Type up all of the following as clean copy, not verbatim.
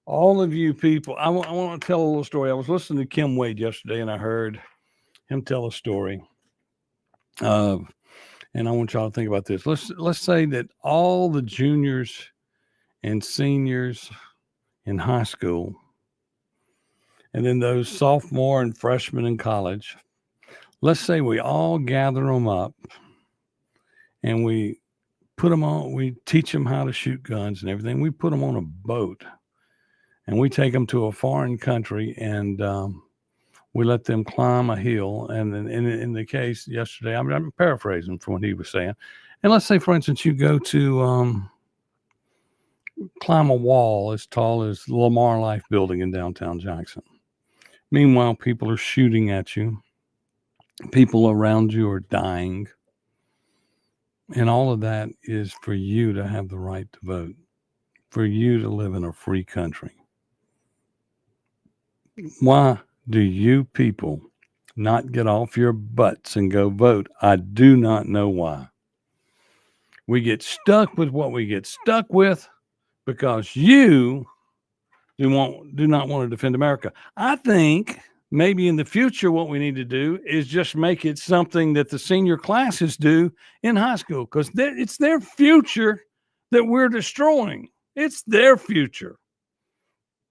All of you people, I want to tell a little story. I was listening to Kim Wade yesterday, and I heard him tell a story. Uh, and I want y'all to think about this. Let's say that all the juniors and seniors in high school, and then those sophomore and freshmen in college, let's say we all gather them up and we put them on. We teach them how to shoot guns and everything. We put them on a boat and we take them to a foreign country and we let them climb a hill. And in the case yesterday, I'm paraphrasing from what he was saying. And let's say, for instance, you go to climb a wall as tall as the Lamar Life building in downtown Jackson. Meanwhile, people are shooting at you. People around you are dying. And all of that is for you to have the right to vote, for you to live in a free country. Why do you people not get off your butts and go vote? I do not know why. We get stuck with what we get stuck with because you do not want to defend America. I think maybe in the future what we need to do is just make it something that the senior classes do in high school, because it's their future that we're destroying. It's their future.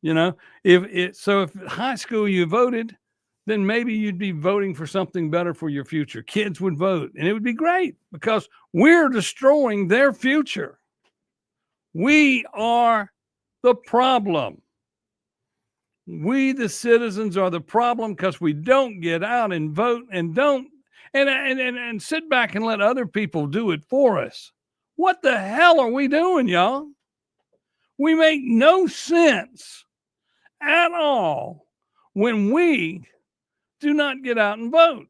If high school you voted, then maybe you'd be voting for something better for your future. Kids would vote, and it would be great because we're destroying their future. We are the problem. We, the citizens, are the problem because we don't get out and vote and sit back and let other people do it for us. What the hell are we doing, y'all? We make no sense at all when we do not get out and vote.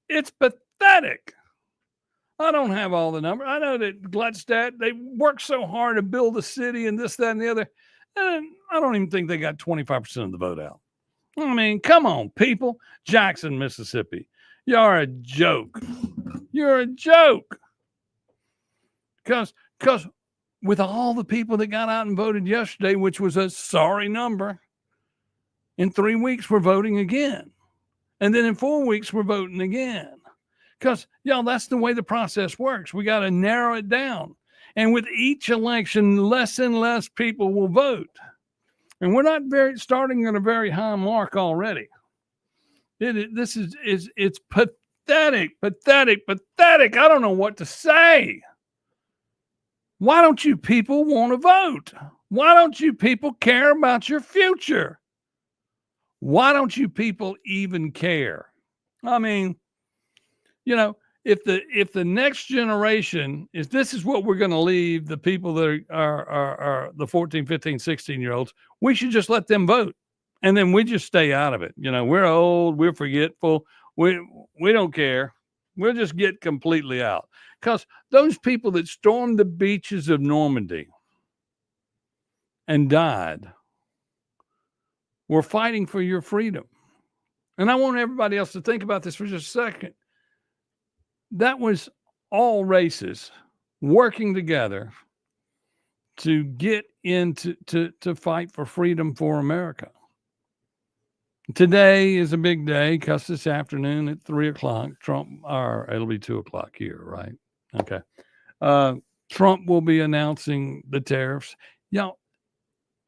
It's pathetic. I don't have all the numbers. I know that Gladstad, they worked so hard to build the city and this, that, and the other. And I don't even think they got 25% of the vote out. I mean, come on, people. Jackson, Mississippi. You're a joke. You're a joke. Because with all the people that got out and voted yesterday, which was a sorry number, in 3 weeks we're voting again. And then in 4 weeks we're voting again. Because, that's the way the process works. We got to narrow it down. And with each election, less and less people will vote. And we're not starting at a very high mark already. It's pathetic. I don't know what to say. Why don't you people want to vote? Why don't you people care about your future? Why don't you people even care? I mean, if the next generation this is what we're going to leave the people that are the 14, 15, 16-year-olds, we should just let them vote. And then we just stay out of it. We're old, we're forgetful, we don't care. We'll just get completely out. Because those people that stormed the beaches of Normandy and died were fighting for your freedom. And I want everybody else to think about this for just a second. That was all races working together to get into to fight for freedom for America. Today is a big day because this afternoon at 3:00, it'll be 2:00 here, right? Okay. Trump will be announcing the tariffs.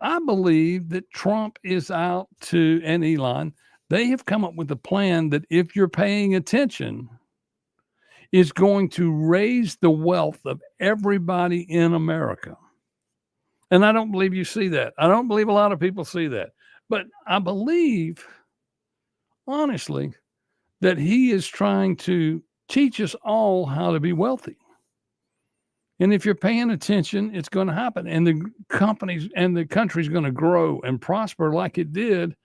I believe that Trump is out and Elon, they have come up with a plan that, if you're paying attention, is going to raise the wealth of everybody in America. And I don't believe you see that. I don't believe a lot of people see that. But I believe, honestly, that he is trying to teach us all how to be wealthy. And if you're paying attention, it's going to happen. And the companies and the country's going to grow and prosper like it did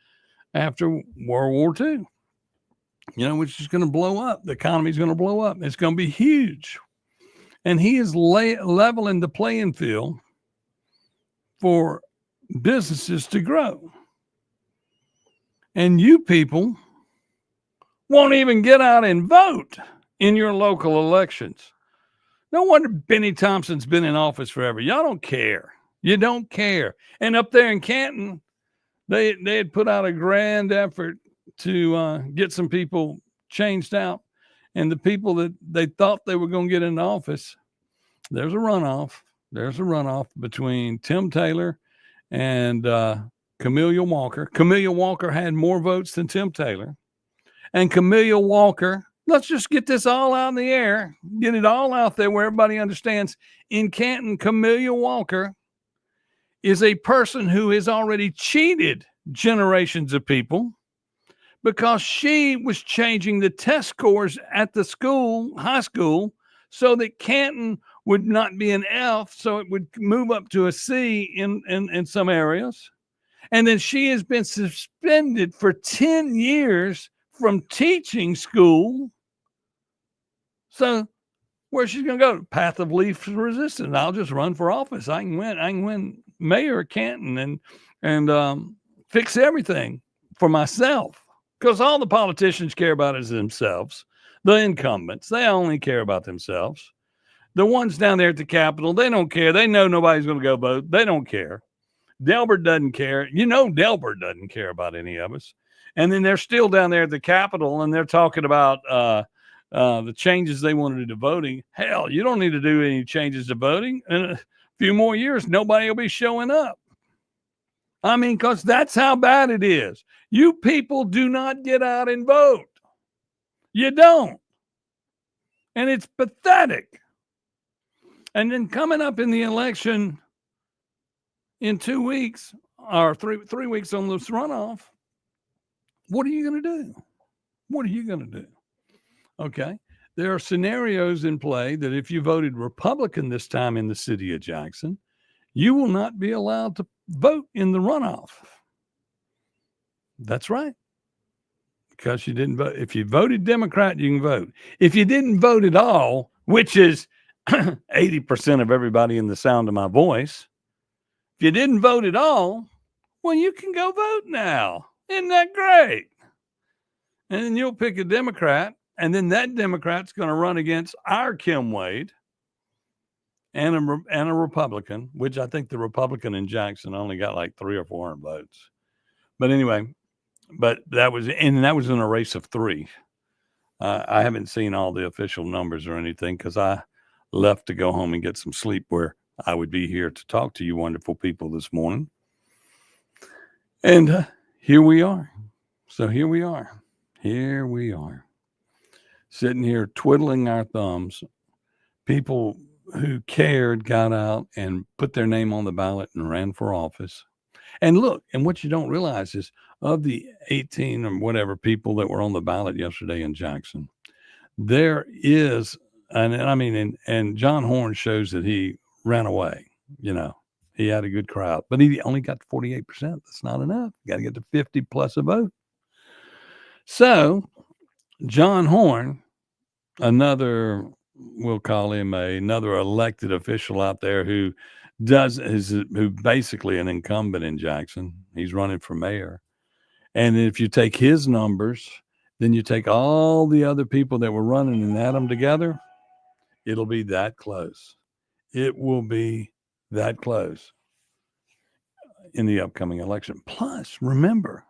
after World War II. Which is going to blow up. The economy is going to blow up. It's going to be huge. And he is leveling the playing field for businesses to grow. And you people won't even get out and vote in your local elections. No wonder Benny Thompson's been in office forever. Y'all don't care. You don't care. And up there in Canton, they had put out a grand effort to get some people changed out. And the people that they thought they were going to get in office, there's a runoff. There's a runoff between Tim Taylor and Camelia Walker. Camelia Walker had more votes than Tim Taylor. And Camelia Walker, let's just get this all out in the air, get it all out there where everybody understands. In Canton, Camelia Walker is a person who has already cheated generations of people because she was changing the test scores at the school, high school, so that Canton would not be an F, so it would move up to a C in some areas. And then she has been suspended for 10 years from teaching school. So where's she going to go? Path of least resistance. I'll just run for office. I can win mayor of Canton and fix everything for myself. Because all the politicians care about is themselves. The incumbents, they only care about themselves. The ones down there at the Capitol, they don't care. They know nobody's going to go vote. They don't care. Delbert doesn't care. You know, Delbert doesn't care about any of us. And then they're still down there at the Capitol, and they're talking about the changes they wanted to voting. Hell, you don't need to do any changes to voting. In a few more years, nobody will be showing up. I mean, because that's how bad it is. You people do not get out and vote. You don't. And it's pathetic. And then coming up in the election in 2 weeks or three weeks on this runoff, what are you going to do? What are you going to do? Okay. There are scenarios in play that if you voted Republican this time in the city of Jackson, you will not be allowed to vote in the runoff. That's right. Because you didn't vote. If you voted Democrat, you can vote. If you didn't vote at all, which is 80% of everybody in the sound of my voice, if you didn't vote at all, well, you can go vote now. Isn't that great? And then you'll pick a Democrat, and then that Democrat's going to run against our Kim Wade and a Republican, which I think the Republican in Jackson only got like 300 or 400 votes. But anyway, that was in a race of 3. I haven't seen all the official numbers or anything because I left to go home and get some sleep where I would be here to talk to you wonderful people this morning. And here we are. So here we are. Here we are. Sitting here twiddling our thumbs. People who cared got out and put their name on the ballot and ran for office. And look, and what you don't realize is of the 18 or whatever people that were on the ballot yesterday in Jackson, there is, and John Horn shows that he ran away. You know, he had a good crowd, but he only got 48%. That's not enough. You got to get to 50 plus a vote. So John Horn, we'll call him another elected official out there who basically an incumbent in Jackson. He's running for mayor. And if you take his numbers, then you take all the other people that were running and add them together, it'll be that close. It will be that close in the upcoming election. Plus, remember,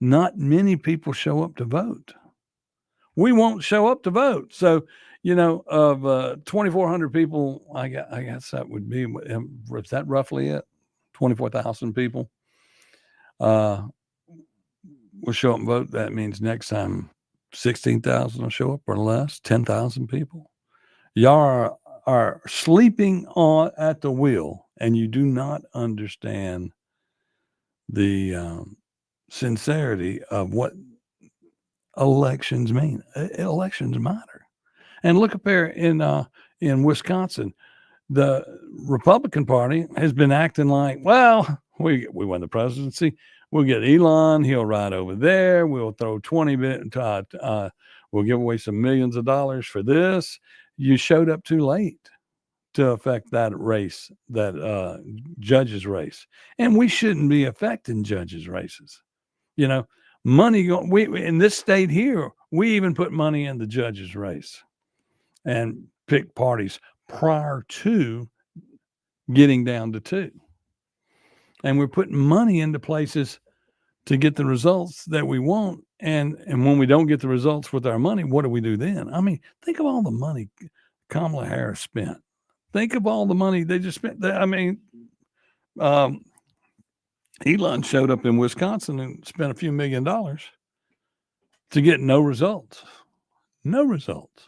not many people show up to vote. We won't show up to vote. So, of 2,400 people, I guess that would be, is that roughly it? 24,000 people will show up and vote. That means next time 16,000 will show up or less, 10,000 people. Y'all are sleeping at the wheel, and you do not understand the sincerity of what elections mean. Elections matter. And look up there in Wisconsin, the Republican Party has been acting like, well, we won the presidency. We'll get Elon. He'll ride over there. We'll throw we'll give away some millions of dollars for this. You showed up too late to affect that race, that judges race. And we shouldn't be affecting judges races. Money, we in this state here, we even put money in the judges race and pick parties prior to getting down to 2. And we're putting money into places to get the results that we want. And when we don't get the results with our money, what do we do then? I mean, think of all the money Kamala Harris spent. Think of all the money they just spent. I mean, Elon showed up in Wisconsin and spent a few $1,000,000 to get no results. No results.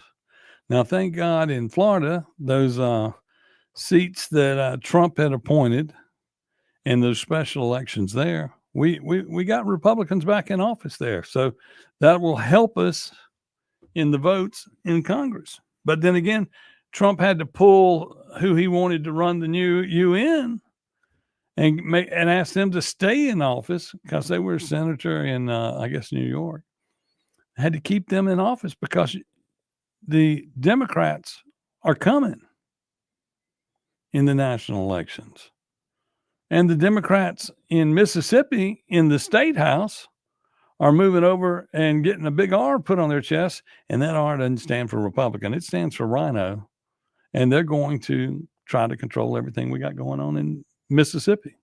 Now, thank God in Florida, those seats that Trump had appointed in those special elections there, we got Republicans back in office there. So that will help us in the votes in Congress. But then again, Trump had to pull who he wanted to run the new UN and ask them to stay in office because they were a senator in, I guess, New York. Had to keep them in office because the Democrats are coming in the national elections. And the Democrats in Mississippi in the state house are moving over and getting a big R put on their chest. And that R doesn't stand for Republican. It stands for Rhino. And they're going to try to control everything we got going on in Mississippi.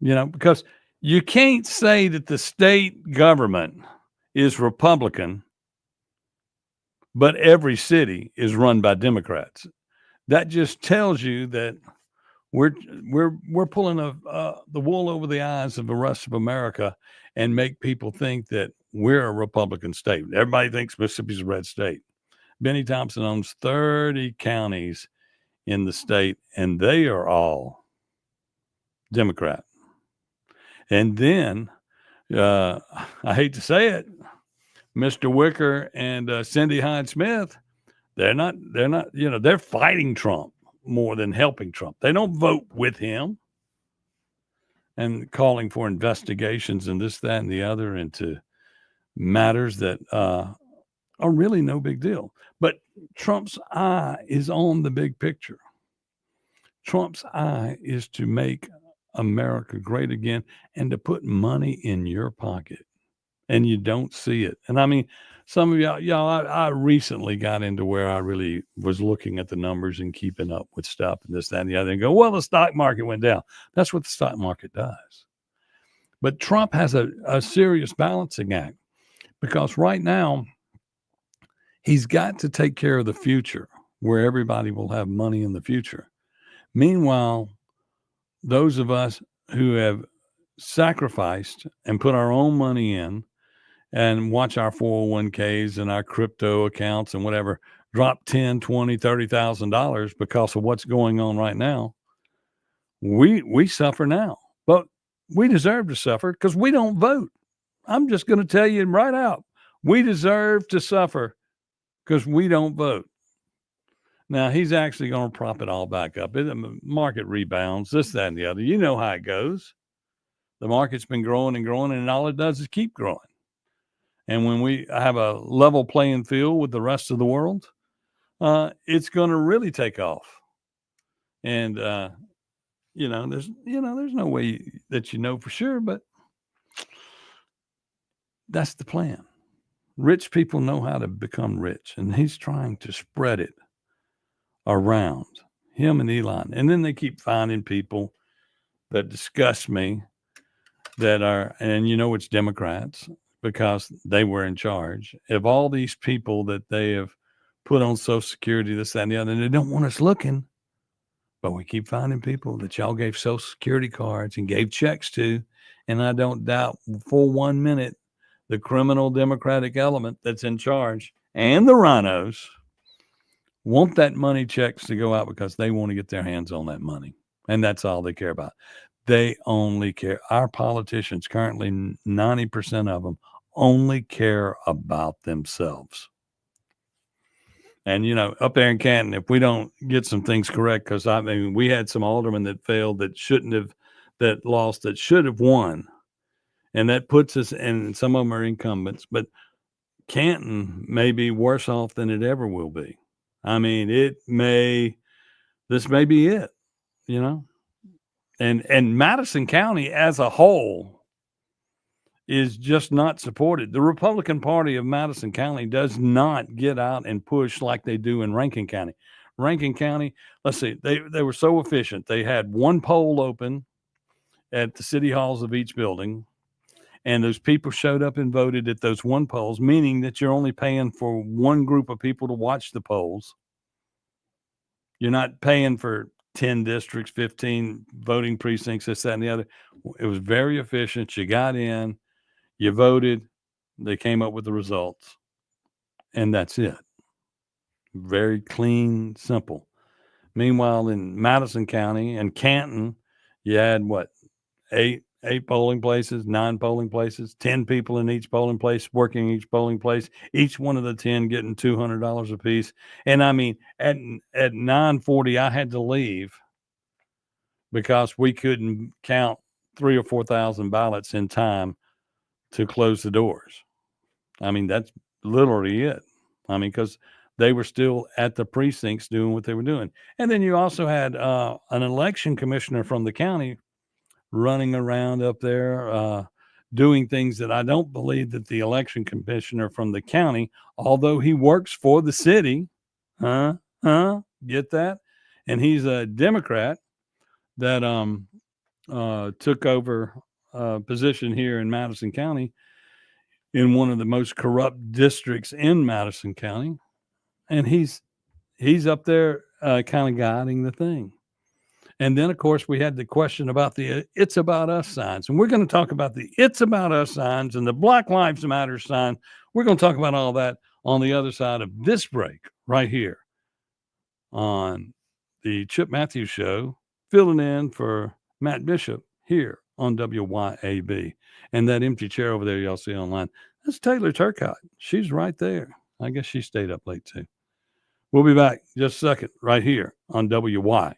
You know, because you can't say that the state government is Republican, but every city is run by Democrats. That just tells you that we're pulling the wool over the eyes of the rest of America and make people think that we're a Republican state. Everybody thinks Mississippi's a red state. Benny Thompson owns 30 counties in the state, and they are all Democrat. And then, I hate to say it, Mr. Wicker and Cindy Hyde-Smith, they're not, they're fighting Trump more than helping Trump. They don't vote with him and calling for investigations and this, that, and the other into matters that are really no big deal. But Trump's eye is on the big picture. Trump's eye is to make America great again and to put money in your pocket. And you don't see it. And I mean, some of y'all, I recently got into where I really was looking at the numbers and keeping up with stuff and this, that, and the other, and go, well, the stock market went down. That's what the stock market does. But Trump has a serious balancing act because right now he's got to take care of the future where everybody will have money in the future. Meanwhile, those of us who have sacrificed and put our own money in and watch our 401ks and our crypto accounts and whatever drop $10,000, $20,000, $30,000 because of what's going on right now. We suffer now, but we deserve to suffer because we don't vote. I'm just going to tell you right out. We deserve to suffer because we don't vote. Now, he's actually going to prop it all back up. The market rebounds, this, that, and the other. You know how it goes. The market's been growing and growing, and all it does is keep growing. And when we have a level playing field with the rest of the world, it's going to really take off. And, there's no way that you know for sure, but that's the plan. Rich people know how to become rich, and he's trying to spread it around, him and Elon. And then they keep finding people that disgust me that are, and it's Democrats, because they were in charge of all these people that they have put on Social Security, this, that, and the other. And they don't want us looking, but we keep finding people that y'all gave Social Security cards and gave checks to. And I don't doubt for 1 minute the criminal Democratic element that's in charge and the rhinos want that money checks to go out because they want to get their hands on that money. And that's all they care about. They only care. Our politicians currently, 90% of them only care about themselves. And, up there in Canton, if we don't get some things correct, because we had some aldermen that failed that shouldn't have, that lost, that should have won. And that puts us, and some of them are incumbents, but Canton may be worse off than it ever will be. I mean, this may be it, and Madison County as a whole is just not supported. The Republican Party of Madison County does not get out and push like they do in Rankin County. Rankin County, let's see, they were so efficient. They had one poll open at the city halls of each building, and those people showed up and voted at those one polls, meaning that you're only paying for one group of people to watch the polls. You're not paying for 10 districts, 15 voting precincts, this, that, and the other. It was very efficient. You got in, you voted, they came up with the results, and that's it. Very clean, simple. Meanwhile, in Madison County and Canton, you had what, eight polling places, 9 polling places, 10 people in each polling place, working each polling place, each one of the 10 getting $200 a piece. And I mean, at 9:40, I had to leave because we couldn't count 3 or 4,000 ballots in time to close the doors. I mean, that's literally it. I mean, because they were still at the precincts doing what they were doing. And then you also had an election commissioner from the county running around up there doing things that I don't believe that the election commissioner from the county, although he works for the city, huh, get that? And he's a Democrat that took over a position here in Madison County in one of the most corrupt districts in Madison County, and he's up there kind of guiding the thing. And then, of course, we had the question about the "It's About Us" signs, and we're going to talk about the "It's About Us" signs and the Black Lives Matter sign. We're going to talk about all that on the other side of this break, right here on the Chip Matthews Show, filling in for Matt Bishop here on WYAB. And that empty chair over there, y'all see online, that's Taylor Turcott. She's right there. I guess she stayed up late too. We'll be back just a second right here on WYAB.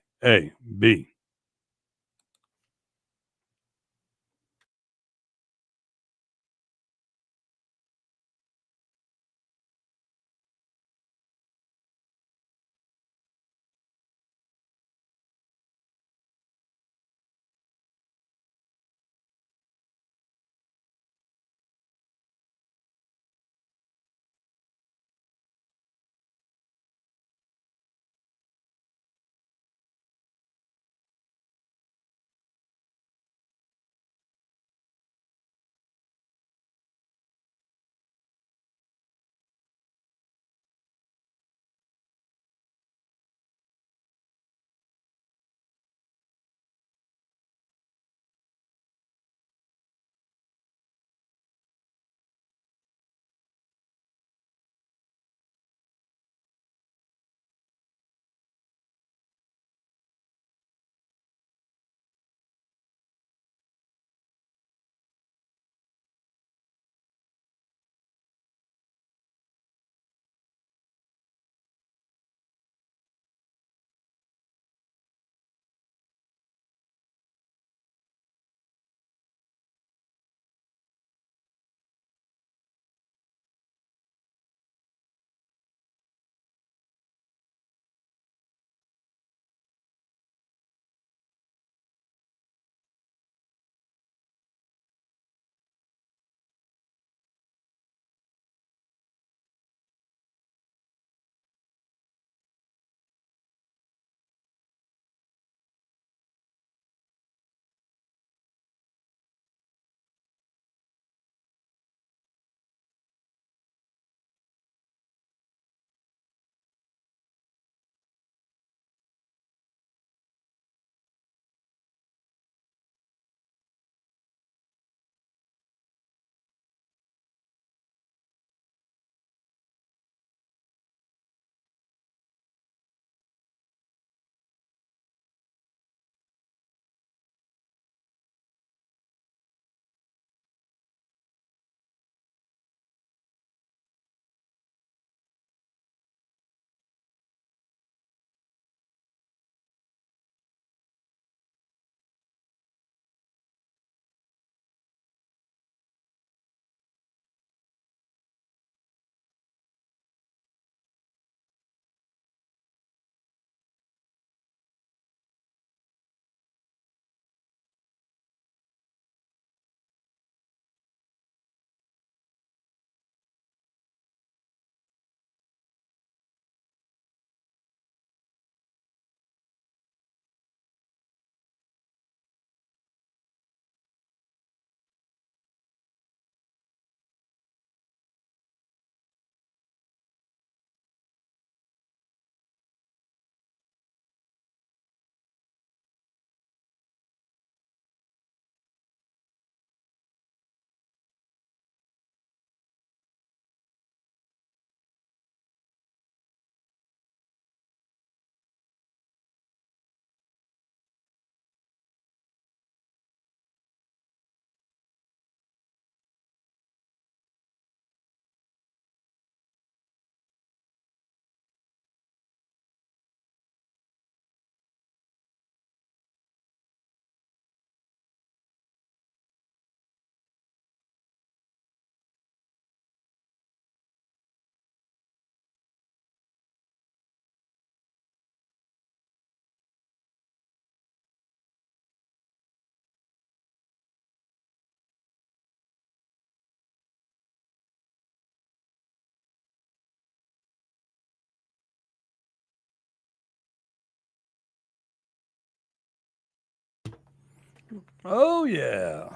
Oh, yeah.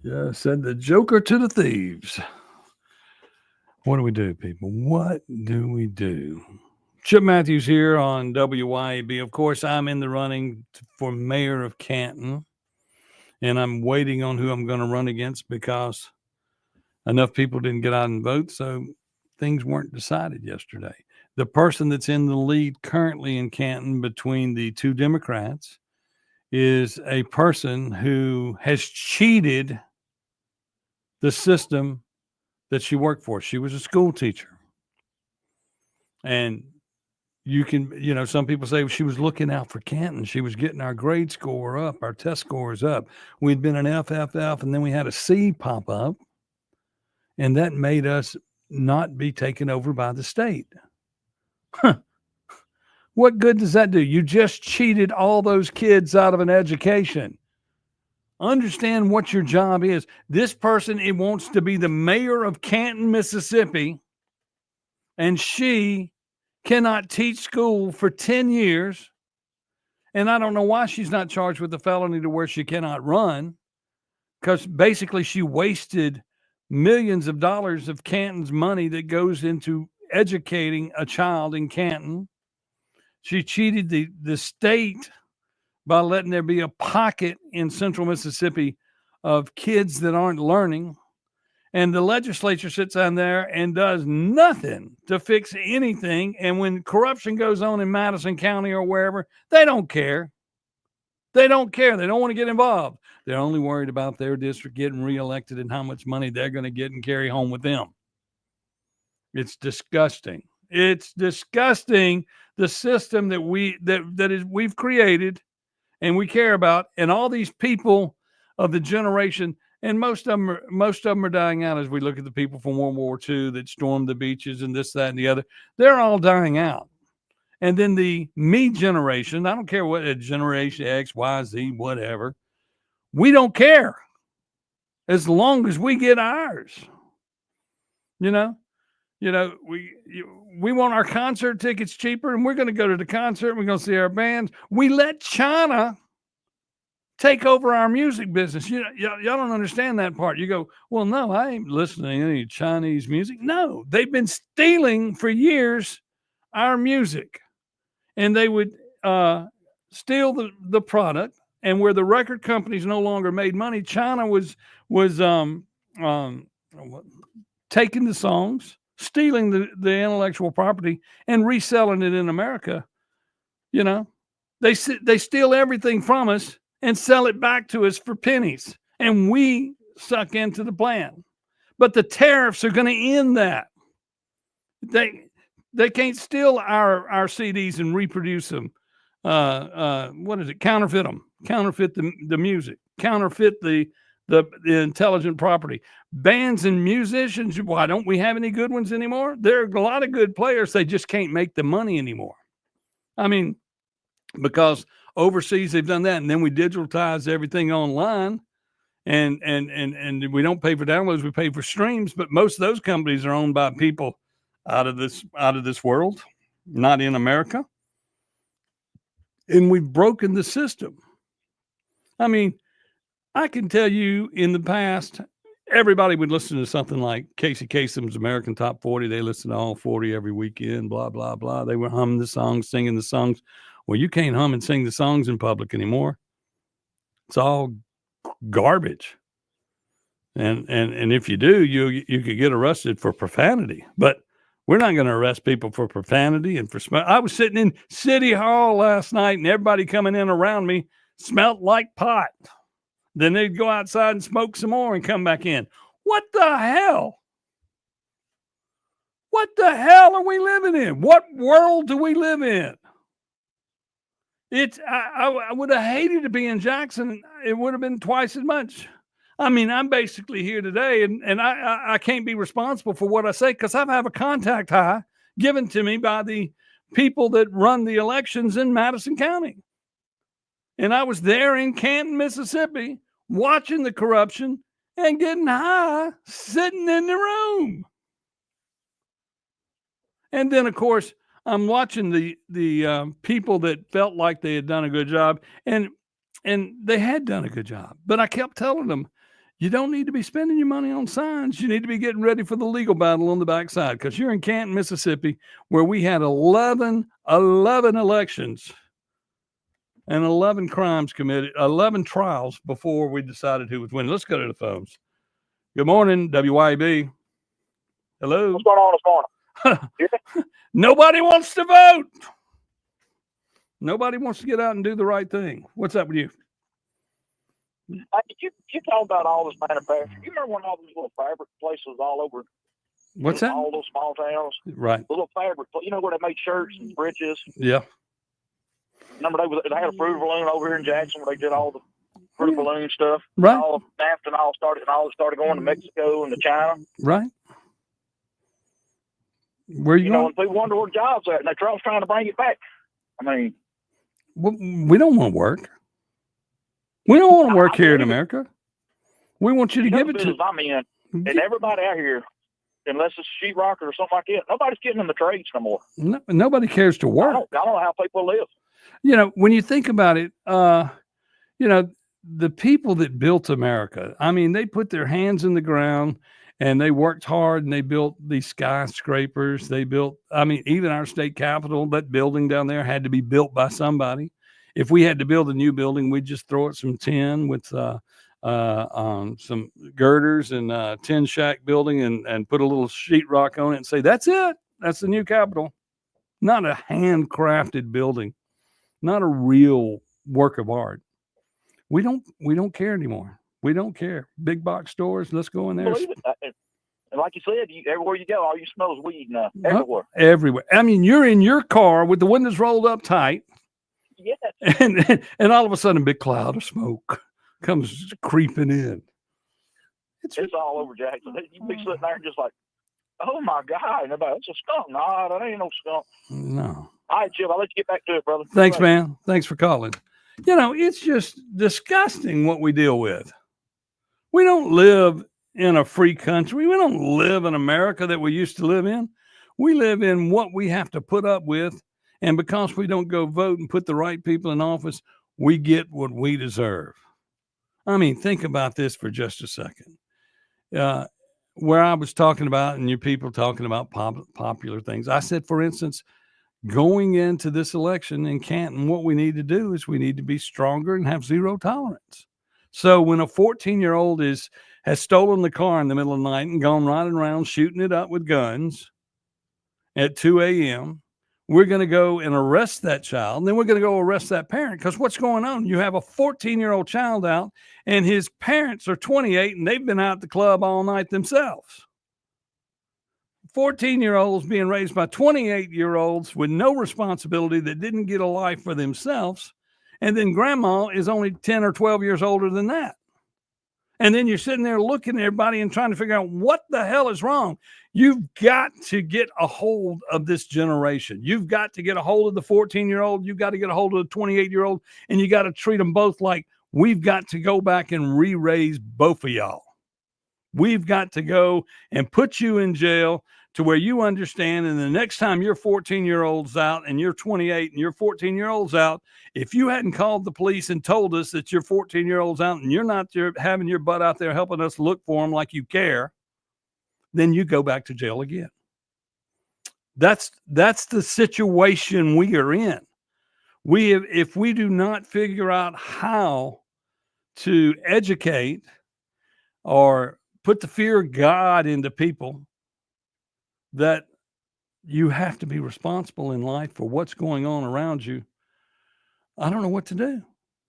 Yeah, said the Joker to the thieves. What do we do, people? What do we do? Chip Matthews here on WYAB. Of course, I'm in the running for mayor of Canton, and I'm waiting on who I'm going to run against because enough people didn't get out and vote, so things weren't decided yesterday. The person that's in the lead currently in Canton between the two Democrats is a person who has cheated the system that she worked for. She was a school teacher. And some people say she was looking out for Canton. She was getting our grade score up, our test scores up. We'd been an FFF, and then we had a C pop up, and that made us not be taken over by the state. Huh. What good does that do? You just cheated all those kids out of an education. Understand what your job is. This person, it wants to be the mayor of Canton, Mississippi, and she cannot teach school for 10 years. And I don't know why she's not charged with a felony to where she cannot run, because basically she wasted millions of dollars of Canton's money that goes into educating a child in Canton. She cheated the state by letting there be a pocket in central Mississippi of kids that aren't learning. And the legislature sits down there and does nothing to fix anything. And when corruption goes on in Madison County or wherever, they don't care. They don't care. They don't want to get involved. They're only worried about their district getting reelected and how much money they're going to get and carry home with them. It's disgusting. It's disgusting, the system that we've created and we care about, and all these people of the generation, and most of them are dying out as we look at the people from World War II that stormed the beaches and this, that, and the other. They're all dying out. And then the me generation, I don't care what a generation X, Y, Z, whatever, we don't care as long as we get ours. We want our concert tickets cheaper, and we're going to go to the concert. We're going to see our bands. We let China take over our music business. Y'all don't understand that part. You go, well, no, I ain't listening to any Chinese music. No, they've been stealing for years our music, and they would steal the product. And where the record companies no longer made money, China was taking the songs, stealing the intellectual property, and reselling it in America. They steal everything from us and sell it back to us for pennies, and we suck into the plan. But the tariffs are going to end that. They can't steal our CDs and reproduce them. Counterfeit them. Counterfeit the music. Counterfeit the intelligent property. Bands and musicians, why don't we have any good ones anymore? There are a lot of good players. They just can't make the money anymore. I mean, because overseas they've done that, and then we digitize everything online, and we don't pay for downloads, we pay for streams. But most of those companies are owned by people out of this world, not in America. And we've broken the system. I mean, I can tell you in the past, everybody would listen to something like Casey Kasem's American Top 40. They listen to all 40 every weekend, blah, blah, blah. They were humming the songs, singing the songs. Well, you can't hum and sing the songs in public anymore. It's all garbage. And if you do, you could get arrested for profanity. But we're not going to arrest people for profanity and for smell. I was sitting in City Hall last night, and everybody coming in around me smelled like pot. Then they'd go outside and smoke some more and come back in. What the hell? What the hell are we living in? What world do we live in? I would have hated to be in Jackson. It would have been twice as much. I mean, I'm basically here today, and I can't be responsible for what I say because I have a contact high given to me by the people that run the elections in Madison County. And I was there in Canton, Mississippi, watching the corruption and getting high sitting in the room. And then, of course, I'm watching the people that felt like they had done a good job, and they had done a good job. But I kept telling them, you don't need to be spending your money on signs. You need to be getting ready for the legal battle on the backside, because you're in Canton, Mississippi, where we had 11 elections and 11 crimes committed, 11 trials before we decided who was winning. Let's go to the phones. Good morning, WYB. Hello. What's going on this morning? Nobody wants to vote. Nobody wants to get out and do the right thing. What's up with you? You talk about all this manufacturing. You remember when all these little fabric places all over? What's that? All those small towns. Right. The little fabric, you know, where they make shirts and breeches. Yeah. Remember they had a fruit balloon over here in Jackson where they did all the fruit balloon stuff. Right. All the NAFTA and all started going to Mexico and to China. Right. Where you going? When people wonder where jobs are, and Trump's trying to bring it back. I mean, we don't want to work. We don't want to work here in America. We want you to give it to. I'm in, and everybody out here, unless it's a sheetrocker or something like that, nobody's getting in the trades no more. No, nobody cares to work. I don't know how people live. When you think about it, the people that built America, I mean, they put their hands in the ground and they worked hard and they built these skyscrapers. They built, even our state capitol, that building down there had to be built by somebody. If we had to build a new building, we'd just throw it some tin with some girders and tin shack building and put a little sheetrock on it and say, that's it. That's the new Capitol. Not a handcrafted building, not a real work of art. We don't care anymore. We don't care. Big box stores, let's go in there. And like you said, everywhere you go, all you smell is weed now. Everywhere. Everywhere. I mean, you're in your car with the windows rolled up tight. Yes. And all of a sudden, a big cloud of smoke comes creeping in. It's all over Jackson. You be sitting there and just like, oh my God, it's a skunk. No, that ain't no skunk. No. All right, Chip, I'll let you get back to it, brother. Thanks, man. Thanks for calling. It's just disgusting what we deal with. We don't live in a free country. We don't live in America that we used to live in. We live in what we have to put up with. And because we don't go vote and put the right people in office, we get what we deserve. I mean, think about this for just a second. Where I was talking about, and you people talking about popular things. I said, for instance, going into this election in Canton, what we need to do is we need to be stronger and have zero tolerance. So when a 14-year-old has stolen the car in the middle of the night and gone riding around shooting it up with guns at 2 a.m., we're going to go and arrest that child. And then we're going to go arrest that parent, because what's going on? You have a 14-year-old child out and his parents are 28 and they've been out at the club all night themselves. 14-year-olds being raised by 28-year-olds with no responsibility, that didn't get a life for themselves. And then grandma is only 10 or 12 years older than that. And then you're sitting there looking at everybody and trying to figure out what the hell is wrong. You've got to get a hold of this generation. You've got to get a hold of the 14-year-old. You've got to get a hold of the 28-year-old, and you got to treat them both like we've got to go back and re-raise both of y'all. We've got to go and put you in jail to where you understand. And the next time your 14-year-old's out and you're 28 and your 14-year-old's out, if you hadn't called the police and told us that your 14-year-old's out and you're not having your butt out there helping us look for them like you care, then you go back to jail again. That's the situation we are in. If we do not figure out how to educate or put the fear of God into people, that you have to be responsible in life for what's going on around you, I don't know what to do.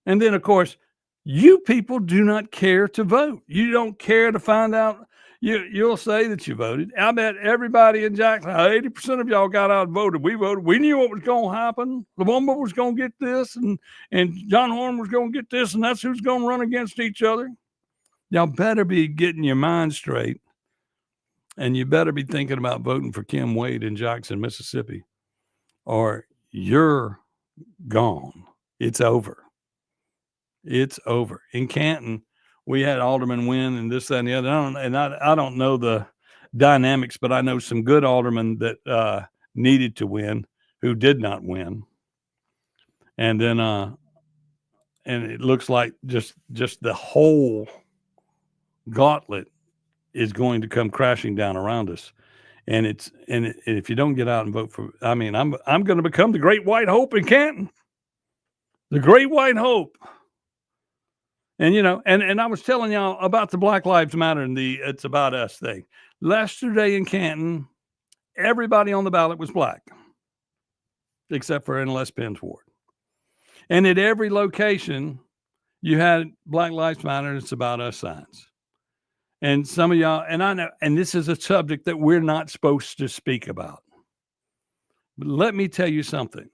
And then, of course, you people do not care to vote. You don't care to find out. You'll say that you voted. I bet everybody in Jackson, 80% of y'all got out and voted. We voted. We knew what was going to happen. The woman was going to get this, and John Horn was going to get this, and that's who's going to run against each other. Y'all better be getting your mind straight. And you better be thinking about voting for Kim Wade in Jackson, Mississippi, or you're gone. It's over. It's over. In Canton, we had aldermen win and this, that, and the other. I don't know the dynamics, but I know some good aldermen that needed to win who did not win. And then and it looks like just the whole gauntlet is going to come crashing down around us. And if you don't get out and vote for, I mean, I'm going to become the great white hope in Canton, the great white hope. And and I was telling y'all about the Black Lives Matter and the It's About Us thing. Yesterday in Canton, everybody on the ballot was black, except for in Les Penn's ward. And at every location, you had Black Lives Matter, It's About Us signs. And some of y'all, and I know, and this is a subject that we're not supposed to speak about. But let me tell you something.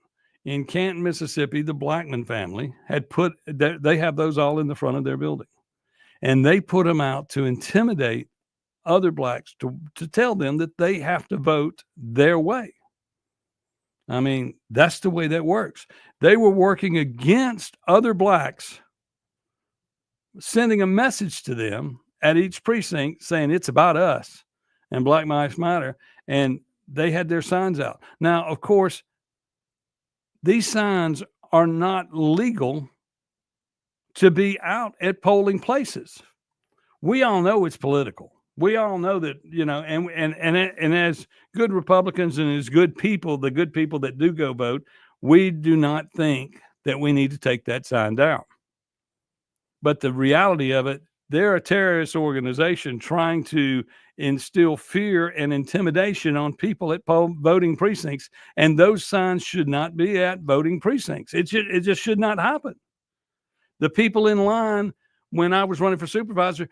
In Canton, Mississippi, the Blackman family had they have those all in the front of their building. And they put them out to intimidate other blacks to tell them that they have to vote their way. I mean, that's the way that works. They were working against other blacks, sending a message to them at each precinct saying it's about us and Black Lives Matter. And they had their signs out. Now, of course, these signs are not legal to be out at polling places. We all know it's political. We all know that, and as good Republicans and as good people, the good people that do go vote, we do not think that we need to take that sign down. But the reality of it, they're a terrorist organization trying to instill fear and intimidation on people at voting precincts. And those signs should not be at voting precincts. It just should not happen. The people in line, when I was running for supervisor,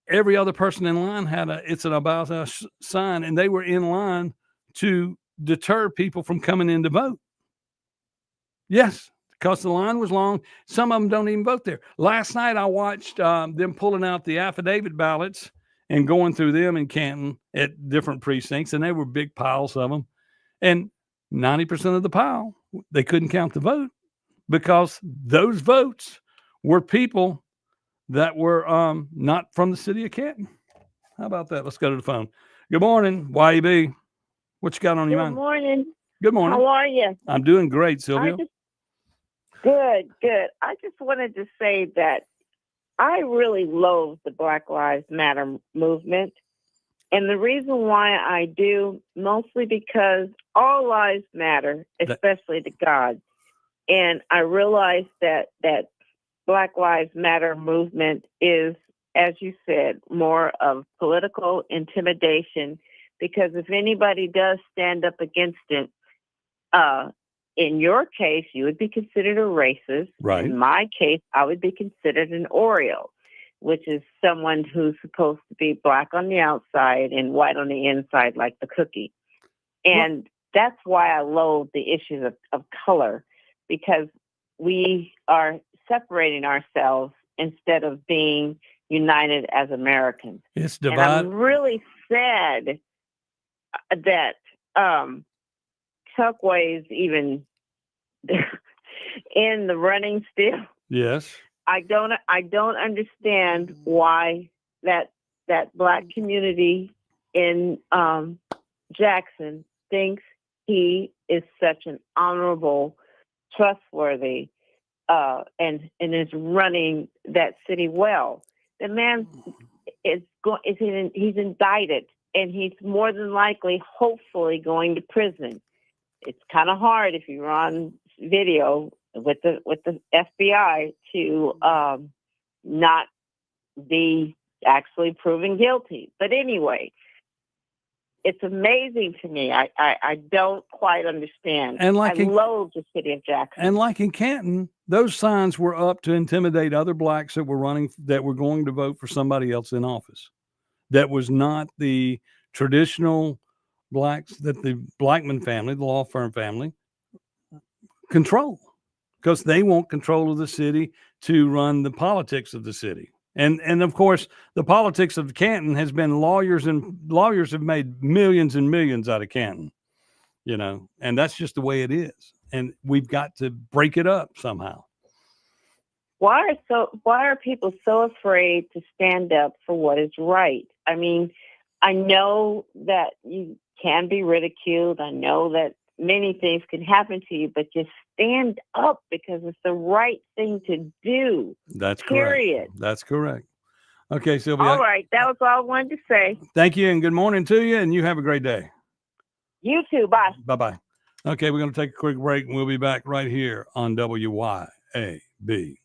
every other person in line had It's an About Us sign, and they were in line to deter people from coming in to vote. Yes, because the line was long. Some of them don't even vote there. Last night, I watched them pulling out the affidavit ballots and going through them in Canton at different precincts, and they were big piles of them. And 90% of the pile, they couldn't count the vote because those votes were people that were not from the city of Canton. How about that? Let's go to the phone. Good morning, YEB. What you got on your mind? Good morning. Good morning. How are you? I'm doing great, Sylvia. Good. I just wanted to say that I really loathe the Black Lives Matter movement. And the reason why I do, mostly because all lives matter, especially to God. And I realize that Black Lives Matter movement is, as you said, more of political intimidation, because if anybody does stand up against it, in your case, you would be considered a racist. Right. In my case, I would be considered an Oreo, which is someone who's supposed to be black on the outside and white on the inside, like the cookie. And that's why I loathe the issues of color, because we are separating ourselves instead of being united as Americans. It's divided. And I'm really sad that Tuckway's even in the running still. Yes. I don't understand why that black community in Jackson thinks he is such an honorable, trustworthy, and is running that city well. The man he's indicted, and he's more than likely, hopefully, going to prison. It's kind of hard if you're on video with the FBI to not be actually proven guilty. But anyway, it's amazing to me. I don't quite understand. And I loathe the city of Jackson. And like in Canton, those signs were up to intimidate other blacks that were going to vote for somebody else in office. That was not the traditional blacks that the Blackman family, the law firm family, control, because they want control of the city to run the politics of the city. And of course, the politics of Canton has been lawyers, and lawyers have made millions and millions out of Canton, and that's just the way it is. And we've got to break it up somehow. why are people so afraid to stand up for what is right? I mean, I know that you can be ridiculed. I know that many things can happen to you, but just stand up because it's the right thing to do. That's period. correct. That's correct. Okay, Sylvia. All right. That was all I wanted to say. Thank you and good morning to you, and you have a great day. You too. Bye. Bye-bye. Okay, we're going to take a quick break, and we'll be back right here on WYAB.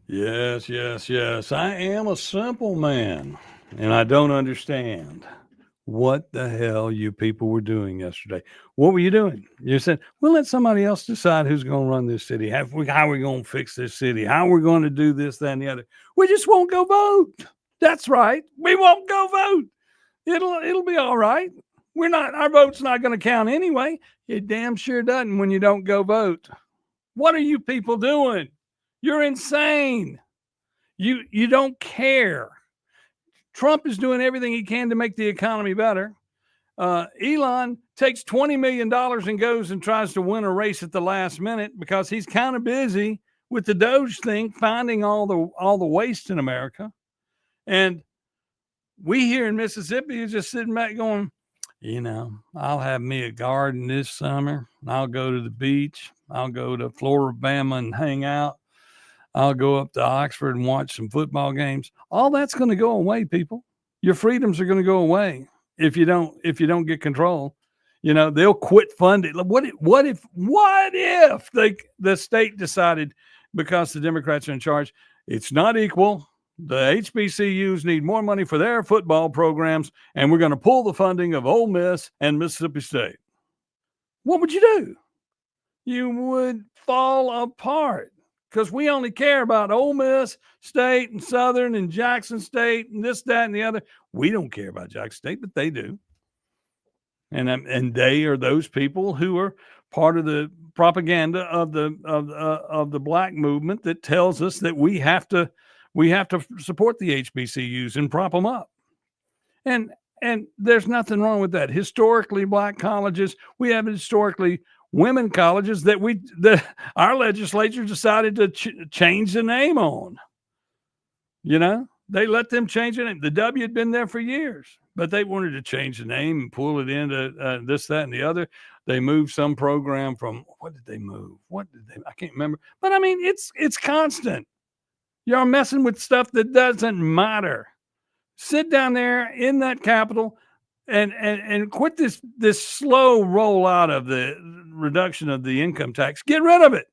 Yes. I am a simple man, and I don't understand what the hell you people were doing yesterday. What were you doing? You said, we'll let somebody else decide who's going to run this city. How are we going to fix this city? How are we going to do this, that, and the other? We just won't go vote. That's right. We won't go vote. It'll be all right. Our vote's not going to count anyway. It damn sure doesn't when you don't go vote. What are you people doing? You're insane. You don't care. Trump is doing everything he can to make the economy better. Elon takes $20 million and goes and tries to win a race at the last minute because he's kind of busy with the Doge thing, finding all the waste in America. And we here in Mississippi are just sitting back going, I'll have me a garden this summer. I'll go to the beach. I'll go to Florida and hang out. I'll go up to Oxford and watch some football games. All that's going to go away, people. Your freedoms are going to go away if you don't get control. They'll quit funding. What if the state decided, because the Democrats are in charge, it's not equal. The HBCUs need more money for their football programs, and we're going to pull the funding of Ole Miss and Mississippi State. What would you do? You would fall apart, because we only care about Ole Miss State and Southern and Jackson State and this, that, and the other. We don't care about Jackson State, but they do. And they are those people who are part of the propaganda of the black movement that tells us that we have to support the HBCUs and prop them up. And there's nothing wrong with that. Historically, black colleges, we have historically women colleges that our legislature decided to change the name on. They let them change the name. The W had been there for years, but they wanted to change the name and pull it into this, that, and the other. They moved some program from, what did they move? I can't remember. But I mean, it's constant. Y'all messing with stuff that doesn't matter. Sit down there in that Capitol and quit this slow rollout of the reduction of the income tax. Get rid of it.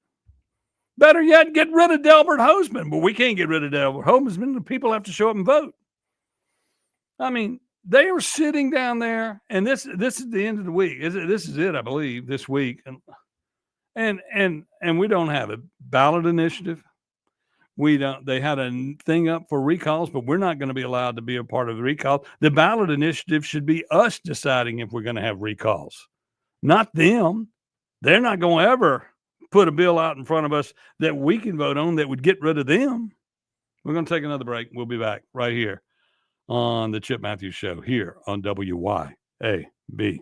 Better yet, get rid of Delbert Hosemann. But we can't get rid of Delbert Hosemann. The people have to show up and vote. I mean, they are sitting down there, and this is the end of the week. This is it, I believe, this week. And we don't have a ballot initiative. They had a thing up for recalls, but we're not going to be allowed to be a part of the recall. The ballot initiative should be us deciding if we're going to have recalls, not them. They're not going to ever put a bill out in front of us that we can vote on that would get rid of them. We're going to take another break. We'll be back right here on the Chip Matthews Show here on WYAB.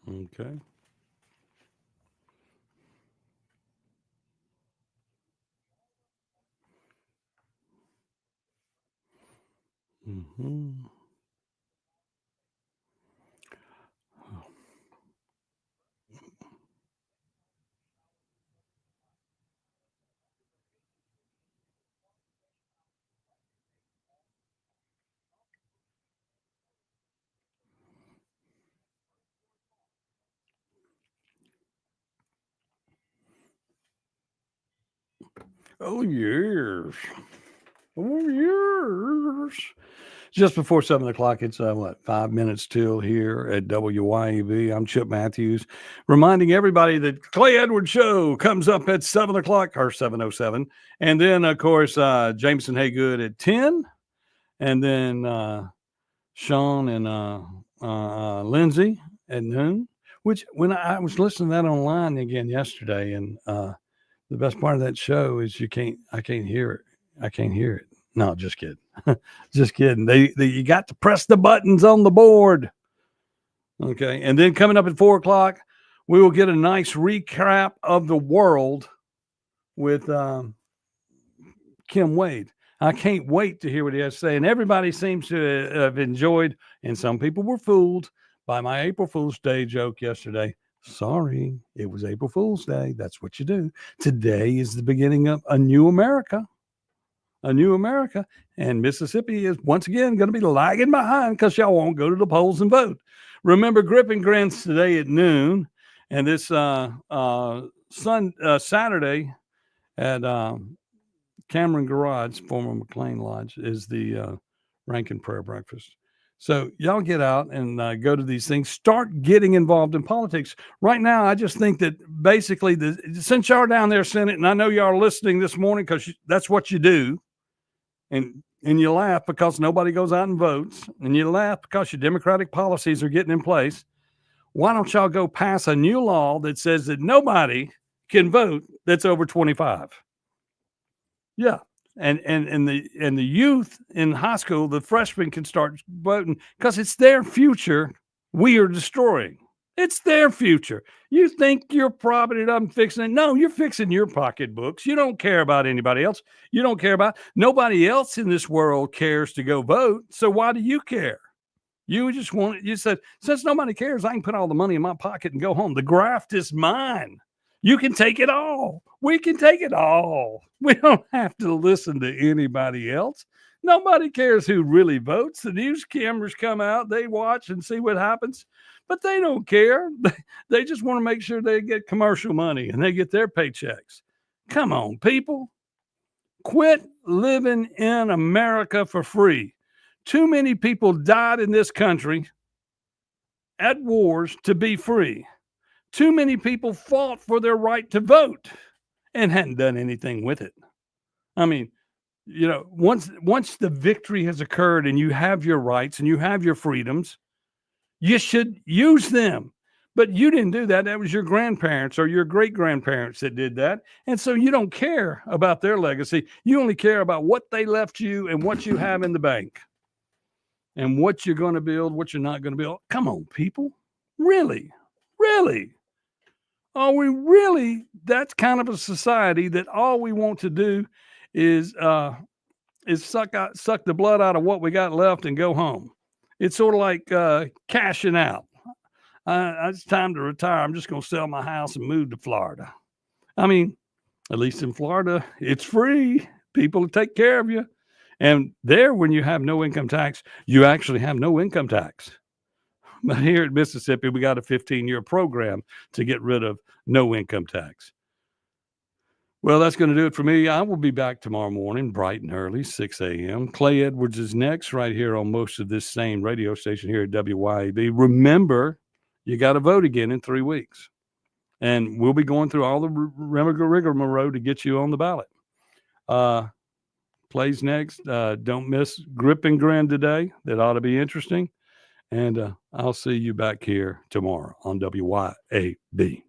Okay. Mm-hmm. Oh, yes. Oh, yes. Just before 7 o'clock, it's what, 5 minutes till here at WYEB. I'm Chip Matthews, reminding everybody that Clay Edwards Show comes up at 7 o'clock or 7:07. And then, of course, Jameson Haygood at 10. And then Sean and Lindsay at noon, which when I was listening to that online again yesterday, and the best part of that show is I can't hear it. I can't hear it. No, just kidding. Just kidding. You got to press the buttons on the board. Okay. And then coming up at 4 o'clock, we will get a nice recap of the world with Kim Wade. I can't wait to hear what he has to say. And everybody seems to have enjoyed, and some people were fooled by my April Fool's Day joke yesterday. Sorry, it was April Fool's Day. That's what you do. Today is the beginning of a new America. A new America. And Mississippi is once again going to be lagging behind because y'all won't go to the polls and vote. Remember Grip and Grins today at noon. And this Saturday at Cameron Garage, former McLean Lodge, is the Rankin Prayer Breakfast. So y'all get out and go to these things. Start getting involved in politics. Right now, I just think that basically, since y'all are down there, Senate, and I know y'all are listening this morning because that's what you do, and you laugh because nobody goes out and votes, and you laugh because your Democratic policies are getting in place. Why don't y'all go pass a new law that says that nobody can vote that's over 25? Yeah. And the youth in high school, the freshmen can start voting because it's their future we are destroying. It's their future. You think you're propping it up and fixing it. No, you're fixing your pocketbooks. You don't care about anybody else. You don't care about nobody else in this world cares to go vote. So why do you care? You just you said, since nobody cares, I can put all the money in my pocket and go home. The graft is mine. You can take it all. We can take it all. We don't have to listen to anybody else. Nobody cares who really votes. The news cameras come out, they watch and see what happens, but they don't care. They just want to make sure they get commercial money and they get their paychecks. Come on, people. Quit living in America for free. Too many people died in this country at wars to be free. Too many people fought for their right to vote and hadn't done anything with it. I mean, once the victory has occurred and you have your rights and you have your freedoms, you should use them. But you didn't do that. That was your grandparents or your great-grandparents that did that. And so you don't care about their legacy. You only care about what they left you and what you have in the bank and what you're going to build, what you're not going to build. Come on, people. Really? Really? Are we really that's kind of a society that all we want to do is suck the blood out of what we got left and go home? It's sort of like cashing out. It's time to retire. I'm just going to sell my house and move to Florida. I mean, at least in Florida, it's free. People take care of you. And there, when you have no income tax, you actually have no income tax. But here at Mississippi, we got a 15-year program to get rid of no income tax. Well, that's going to do it for me. I will be back tomorrow morning, bright and early, 6 a.m. Clay Edwards is next right here on most of this same radio station here at WYAB. Remember, you got to vote again in 3 weeks. And we'll be going through all the rigmarole to get you on the ballot. Plays next. Don't miss Grip and Grin today. That ought to be interesting. And I'll see you back here tomorrow on WYAB.